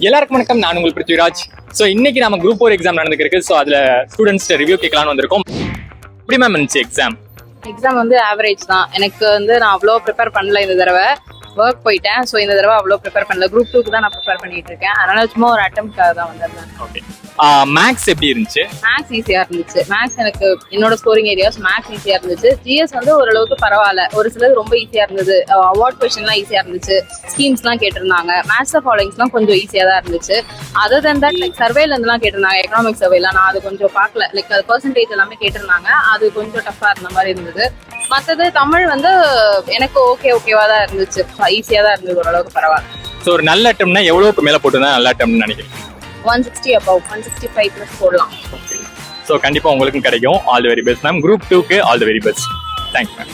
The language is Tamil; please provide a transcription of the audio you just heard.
எல்லாருக்கும் வணக்கம், நான் உங்கள் பிருத்விராஜ். ஸோ இன்னைக்கு நம்ம குரூப் 4 எக்ஸாம் நடந்துருக்கு. ஸோ அதில் ஸ்டூடெண்ட்ஸ் ரிவ்யூ கேட்கலான்னு வந்திருக்கோம். எப்படி மேம் இருந்துச்சு எக்ஸாம்? எக்ஸாம் வந்து ஆவரேஜ் தான். எனக்கு வந்து நான் அவ்வளோ ப்ரிப்பேர் பண்ணல இந்த தடவை. ஒர்க் போயிட்டேன். ஸோ இந்த தடவை அவ்வளோ ப்ரிப்பேர் பண்ணல. குரூப் 2க்கு தான் நான் ப்ரிப்பேர் பண்ணிட்டு இருக்கேன். அதனால சும்மா ஒரு அட்டெம்ப்ட்காக தான் வந்திருந்தேன். ஓகே, மேக்ஸ் எப்படி இருந்துச்சு? மேக்ஸ் ஈஸியா இருந்துச்சு. மேக்ஸ் எனக்கு என்னோட ஸ்கோரிங் ஏரியாஸ் மேக்ஸ் ஈஸியா இருந்துச்சு. ஜிஎஸ் வந்து ஓரளவுக்கு பரவாயில்ல. ஒரு சிலது ரொம்ப ஈஸியா இருந்தது. அவார்ட் கொஸ்டின்லாம் ஈஸியா இருந்துச்சு. ஸ்கீம்ஸ்லாம் கேட்டிருந்தாங்க. மேத்ஸ் ஃபாலோயிங்ஸ்லாம் கொஞ்சம் ஈஸியா தான் இருந்துச்சு. அதர் தென் தட் லைக் சர்வேல இருந்துலாம் கேட்டிருந்தாங்க. எக்கனாமிக் சர்வேலாம் நான் அது கொஞ்சம் பார்க்கல. லைக் அது பர்சன்டேஜ் எல்லாமே கேட்டிருந்தாங்க. அது கொஞ்சம் டஃபா இருந்த மாதிரி இருந்தது. மற்றது தமிழ் வந்து எனக்கு ஓகேவா தான் இருந்துச்சு. ஈஸியா தான் இருந்தது, ஓரளவுக்கு பரவாயில்ல. ஸோ ஒரு நல்ல அட்டம்னா எவ்வளோக்கு மேலே போட்டுருந்தா நல்ல அட்டம்னு நினைக்கிறேன்? 160 above 165 plus போடலாம். ஸோ கண்டிப்பாக உங்களுக்கும் கிடைக்கும். All the very best ma'am. Group 2க்கு all the very best. Thanks ma'am.